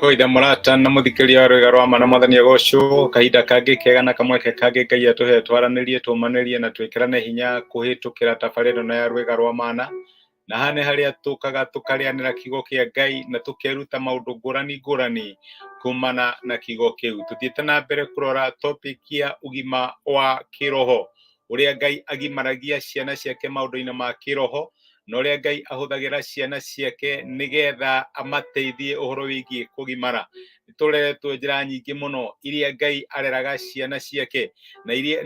Koida murata na muthikĩria rwĩga rwa mana mwathani agocwo kahinda kangĩ kega na kamweke kangĩ Ngai atũhe twaranĩrie tũmanĩrie na twĩkĩrane hinya kũhĩtũkĩra tabarĩra ĩno ya rwĩga rwa mana, na hane harĩa tũkaga tũkarĩanĩra kiugo kĩa Ngai na tũkeruta maũndũ ngũrani kumana na kiugo kĩu. Tuthiĩte na mbere kũrora topic ya ũgima wa kĩroho, ũrĩa Ngai agimaragia ciana ciake maũndũ-inĩ ma kĩroho, na ũrĩa Ngai ahũthagĩra ciana ciake nĩgetha amateithie ũhoro wĩgiĩ kũgimara. Nĩtũreretwo njĩra nyingĩ mũno iria Ngai areraga ciana ciake na iria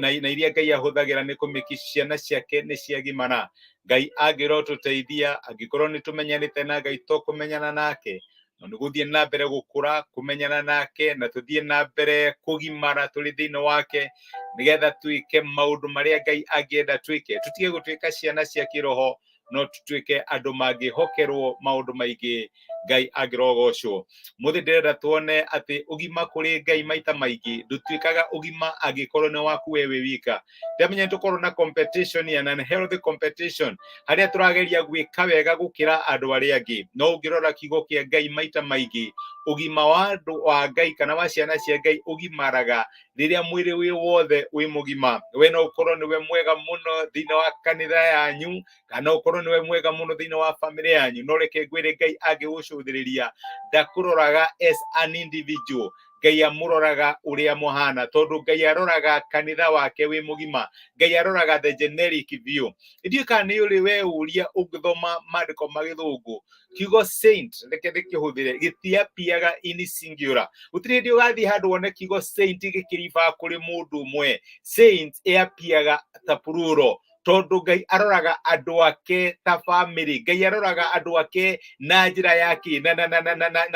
Ngai ahũthagĩra nĩ kũmĩki ciana ciake nĩ ciagimara. Ngai angĩrotũteithia angĩkorwo nĩtũmenyanĩte na Ngai tũkũmenyana nake, na nĩgũthiĩ na mbere gũkũra kũmenyana nake na tũthiĩ na mbere kũgimara tũrĩ thĩinĩ wake, nĩgetha twĩke maũndũ marĩa Ngai angĩenda twĩke. Tũtige gũtuĩka ciana cia kĩroho, no tutuĩke andũ mangĩhokerwo maũndũ maingĩ Ngai angĩrogocwo. Mũthĩ ndĩrenda tuone atĩ ũgima kũrĩ Ngai maita maingĩ ndũtuĩkaga ũgima angĩkorwo nĩ waku we wika. Ndamenya nĩtũkorwo na competition ya unhealthy competition harĩa tũrageria gwĩka wega gũkĩra andũ arĩa angĩ. No ũngĩrora kiugo kĩa Ngai maita maingĩ ũgima wa andũ wa Ngai kana wa ciana cia Ngai ũgimaraga rĩrĩa mwĩrĩ wĩ wothe wĩ mũgima. We no ũkorwo nĩwe mwega mũno thĩinĩ wa kanitha yanyu, kana ũkorwo nĩwe mwega mũno thĩinĩ wa family yanyu, no reke ngwĩre Ngai angĩgũcũthĩrĩria ndakũroraga as an individual. Ngai amũroraga ũrĩa mũhana, tondũ Ngai aroraga kanitha wake wĩ mũgima. Ngai aroraga the generic view. Ndiũĩ kana nĩ ũrĩ we ũria ũngĩthoma maandĩko ma gĩthũngũ, kiugo saint reke ndĩkĩhũthĩre gĩtiapiaga in singular. Gũtirĩ hĩndĩ ũgathiĩ handũ wone kiugo saint gĩkĩriba kũrĩ mũndũ ũmwe. Saint ĩapiaga ta plural, tondũ Ngai aroraga andũ ake ta family. Ngai aroraga andũ ake na njĩra yake na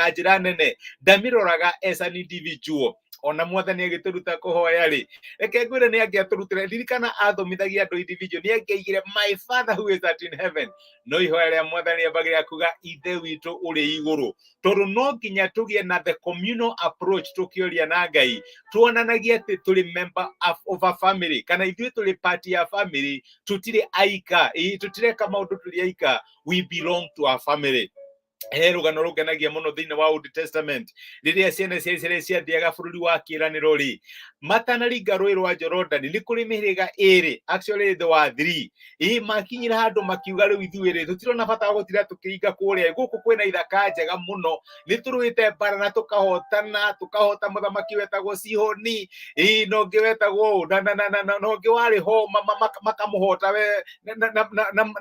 njĩra nene, ndamĩroraga as an individual. Ona mwathani agĩtũruta kũhoya rĩ, reke ngwĩre nĩ angĩatũrutĩra, ririkana athomithagia andũ individual, nĩ angĩaigire my father who is at in heaven. No ihoya rĩa mwathani ambagĩrĩra kuga ithe witũ ũrĩ igũrũ, tondũ no nginya tũgĩe na the communal approach tũkĩoria na Ngai, tuonanagie atĩ tũrĩ member of a family, kana ithuĩ tũrĩ part ya family, tũtirĩ aika, tũtireka maũndũ tũrĩ aika, we belong to a family. Rũgano rũngenagia mũno thĩinĩ wa Old Testament rĩrĩa ciana cia Isiraeli ciathiaga bũrũri wa kĩĩranĩro rĩ, matanaringa rũĩ rwa Jorodani, nĩ kũrĩ mĩhĩrĩga ĩrĩ, actually there were 3. Makinyire handũ makiuga rĩu ithuĩ rĩ tũtirona bata wa gũtira tũkĩringa kũrĩa, gũkũ kwĩna ithaka njega mũno, nĩ tũrũĩte mbara na tũkahota mũthamaki wetagwo Sihoni, na ũngĩ wetagwo na ũngĩ warĩ ho makamũhota we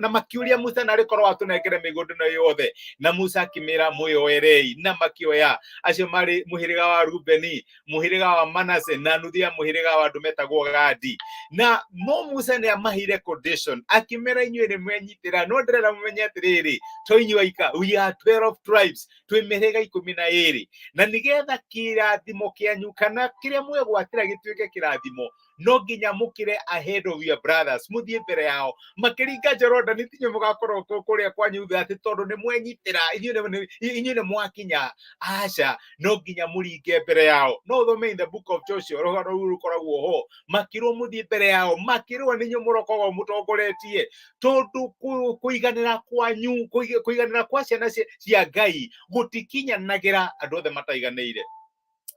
na makĩũria Musa na rĩkorwo watũnengere mĩgũnda ĩno yothe, na Musa akĩmera mwĩyoerei, na makĩoya. Acio marĩ mũhĩrĩga wa Rubeni, mũhĩrĩga wa Manase na nuthu ya mũhĩrĩga wa andũ metagwo Gadi. Na no Musa nĩ amahire condition, akĩmera inyuĩ nĩ mwenyitĩra, no ndĩrenda mũmenye atĩrĩrĩ, to inyuĩ aika, we are 12 tribes, twĩ mĩhĩrĩga 12, na nĩgetha kĩrathimo kĩanyu kana kĩrĩa mwegwatĩra gĩtuĩke kĩrathimo, no nginya mũkĩre ahead of your brothers, mũthiĩ mbere yao. Makĩringa Jorodani, ti inyuĩ mũgakorwo kũrĩa kwanyu thĩ atĩ tondũ nĩ mwenyitĩra, inyuĩ nĩ mwakinya. Aca, no nginya mũringe mbere yao. No ũthome in the book of Joshua, rũgano rũu rũkoragwo ho, makĩrwo mũthiĩ mbere yao, makĩrwo nĩ inyuĩ mũrokoragwo mũtongoretie, tondũ kũiganĩra kwanyu, kũiganĩra kwa ciana cia Ngai gũtikinyanagĩra andũ othe mataiganĩire.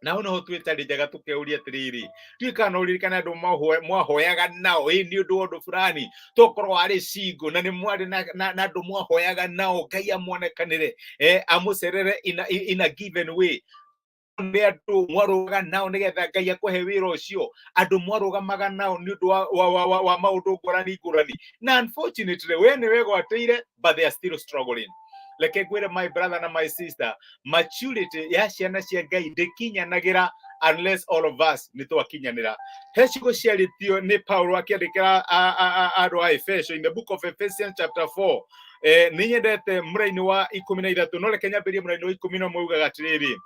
Na hau noho twĩtarĩnjaga tũkeuria atĩrĩrĩ, tuĩka no ririkana andũ mwahoyaga nao nĩ ũndũ wa ũndũ fulani, tokorwo arĩ single na nĩ mwarĩ na andũ mwahoyaga nao, Ngai amuonekanĩre, amũcerere in a given way. Nĩ andũ mwarũgaga nao nĩgetha Ngai akũhe wĩra ũcio, andũ mwarũgamaga nao nĩ ũndũ wa maũndũ ngũrani. Na unfortunately we nĩ wegwatĩire, but they are still struggling. Reke ngwĩre my brother na my sister, maturity ya ciana cia Ngai ndĩkinyanagĩra unless all of us nĩ twakinyanĩra. He ciugo ciarĩtio nĩ Paulo akĩandĩkĩra andũ a Efeso in the book of Ephesians chapter 4. Nĩ nyendete mũraini wa 13, no reke nyambĩrĩrie mũraini wa 11 ugaga atĩrĩrĩ,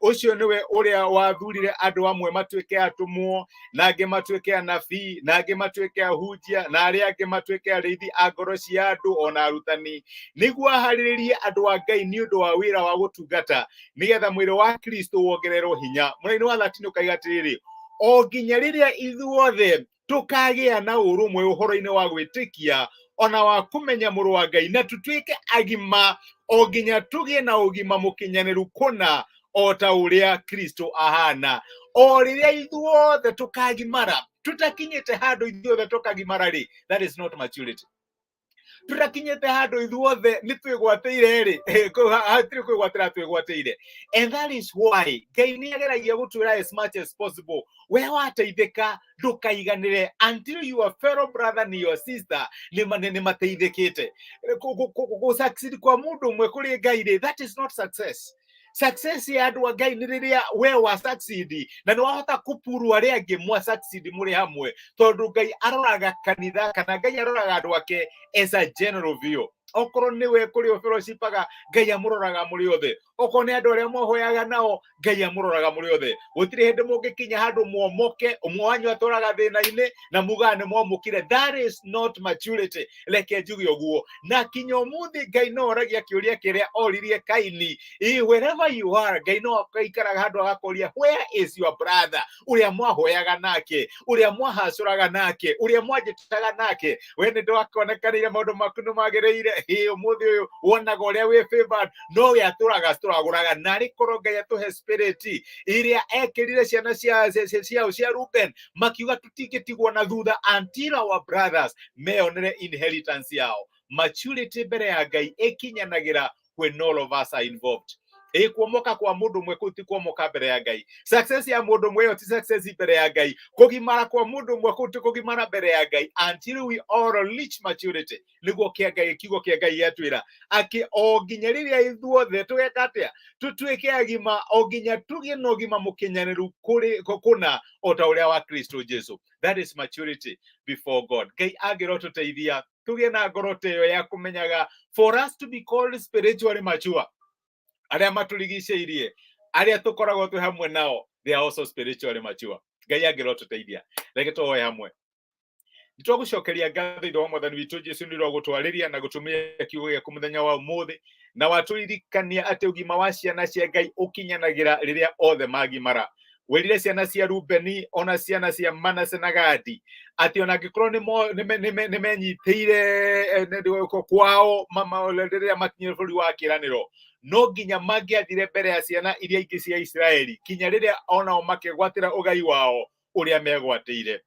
ũcio nĩwe ũrĩa wathurire andũ amwe matuĩke atũmwo, na angĩ matuĩke anabii, na angĩ matuĩke ahunjia, na arĩa angĩ matuĩke arĩithi a ngoro cia andũ ona arutani, nĩguo aharĩrĩrie andũ a Ngai nĩ ũndũ wa wĩra wa gũtungata, nĩgetha mwĩrĩ wa Kristo wongererwo hinya. Mũraini wa 13 ũkaiga atĩrĩrĩ, o nginya rĩrĩa ithuothe tũkagĩa na ũrũmwe ũhoro-inĩ wa gwĩtĩkia ona wa kũmenya mũrũ wa Ngai, na tũtuĩke agima, o nginya tũgĩe na ũgima mũkinyanĩru kũna ota uria Kristo ahana. O rĩrĩa ithuothe tukagimara, tutakinyĩte handũ ithuothe tukagimara rĩ, that is not maturity. Tutakinyĩte handũ ithuothe nĩ twĩgwatĩire rĩ, hatirĩ kwĩgwatĩra twĩgwatĩire. And that is why Ngai nĩ ageragia gũtwĩra as much as possible, we wateithĩka ndũkaiganĩre until your fellow brother and your sister nĩ mateithĩkĩte. Succeed kwa mũndũ ũmwe kũrĩ Ngai rĩ, that is not success. Success ya andũ a Ngai nĩ rĩrĩa we wa succeed na nĩ wahota kũpuru arĩa angĩ mwa succeed mũrĩ hamwe, tondũ Ngai aroraga kanitha kana Ngai aroraga andũ ake as a general view. Okorwo nĩ we kũrĩ fellowshipaga, Ngai amũroraga mũrĩ othe. Okorwo nĩ andũ arĩa mohoyaga nao, Ngai amũroraga mũrĩ othe. Gũtirĩ hĩndĩ mũngĩkinya handũ muomoke, ũmwe wanyu atũraga thĩna-inĩ na mugaga nĩ mwamũkire. That is not maturity. Reke njuge ũguo. Na kinya ũmũthĩ Ngai no oragia kĩũria kĩrĩa oririe Kaini. Wherever you are, Ngai no akaikaraga handũ agakoria, where is your brother? Ũrĩa mwahoyaga nake, ũrĩa mwahacũraga nake, ũrĩa mwanjĩtaga nake. We nĩ ndwakonekanĩire maũndũ maku nĩ magĩrĩire. Ũmũthĩ ũyũ wonaga ũrĩa wĩ favored, no we atũraga tũragũraga. Narĩ korwo Ngai atũhe spirit ĩrĩa ekĩrire ciana ciao cia Reuben, makiuga tũtingĩtigwo na thutha until our brothers meyonere inheritance yao. Maturity mbere ya Ngai ĩkinyanagĩra when all of us are involved. Kuomoka kwa mũndũ ũmwe kũu ti kuomoka mbere ya Ngai. Success ya mũndũ ũmwe ĩyo ti success mbere ya Ngai. Kũgimara kwa mũndũ ũmwe kũu ti kũgimara mbere ya Ngai until we all reach maturity. Nĩguo kĩa Ngai, kiugo kĩa Ngai gĩatwĩra akĩ o nginya rĩrĩa ithuothe tũgeka atĩa, tũtuĩke agima, o nginya tũgĩe na ũgima mũkinyanĩru kũna o ta ũrĩa wa Kristo Jesu. That is maturity before God. Ngai angĩrotũteithia tũgĩe na ngoro ta ĩyo ya kũmenyaga, for us to be called spiritually mature, arĩa matũrigicĩirie, arĩa tũkoragwo twĩ hamwe nao, they are also spiritually mature. Ngai angĩrotũteithia. Reke tũhoe hamwe. Nĩtwagũcokeria ngatho ithe wa Mwathani witũ Jesu nĩ ũndũ wa gũtwarĩria na gũtũmĩra kiugo gĩaku mũthenya wa ũmũthĩ, na watũririkania atĩ ũgima wa ciana cia Ngai ũkinyanagĩra rĩrĩa othe magimara. Werire ciana cia Rubeni ona ciana cia Manase na Gadi atĩ ona angĩkorwo nĩ menyitĩire kwao rĩrĩa makinyire bũrũri wa kĩĩranĩro, no nginya mangĩathire mbere ya ciana iria ingĩ cia Isiraeli kinya rĩrĩa onao makĩgwatĩra ũgai wao ũrĩa megwatĩire.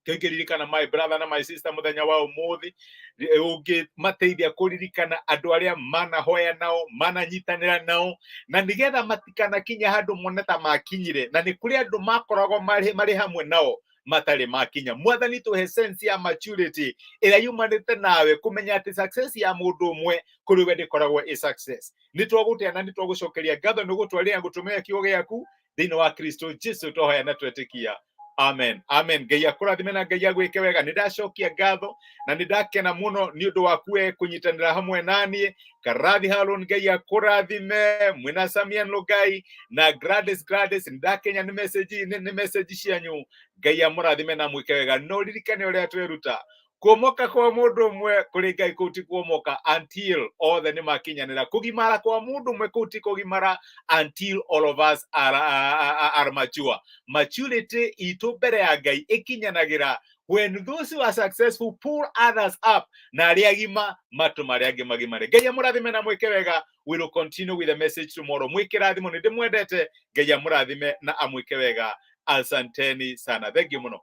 Kĩngĩririkana my brother na my sister mũthenya wa ũmũthĩ, ũngĩmateithia kũririkana andũ arĩa manahoya nao, mananyitanĩra nao, na nĩgetha matikanakinya handũ mone ta makinyire, na nĩ kũrĩ andũ makoragwo marĩ hamwe nao matarĩ makinya. Mwathani tũhe sense ya maturity ĩrĩa yumanĩte nawe kũmenya atĩ success ya mũndũ ũmwe kũrĩ we ndĩkoragwo ĩ success. Nĩtwagũtĩa na nĩtwagũcokeria ngatho nĩ gũtwarĩra gũtũmĩra kiugo gĩaku thĩinĩ wa Kristo Jesu tũhoya na twetĩkia. Amen. Amen. Ngai akũrathime na Ngai agwĩke wega. Nĩndacokia ngatho na nĩndakena mũno nĩ ũndũ waku kũnyitanĩra hamwe naniĩ. Karathi Harun, Ngai akũrathime, mwĩna Samian Logai na Gladys. Nĩndakenya nĩ message cianyu. Ngai amũrathime na mwĩke wega. No ririkane ũrĩa tweruta, kuomoka kwa mũndũ ũmwe kũrĩ Ngai kũu ti kuomoka until othe nĩ makinyanĩra. Kũgimara kwa mũndũ ũmwe kũu ti kũgimara until all of us are mature. Maturity itũ mbere ya Ngai ĩkinyanagĩra when those who are successful pull others up, na arĩa agima matũma arĩa angĩ magimare. Ngai amũrathime na mwĩke wega. We will continue with the message tomorrow. Mwĩke rathimo, nĩ ndĩmwendete. Ngai amũrathime na amwĩke wega. Asanteni sana. Thank you mũno.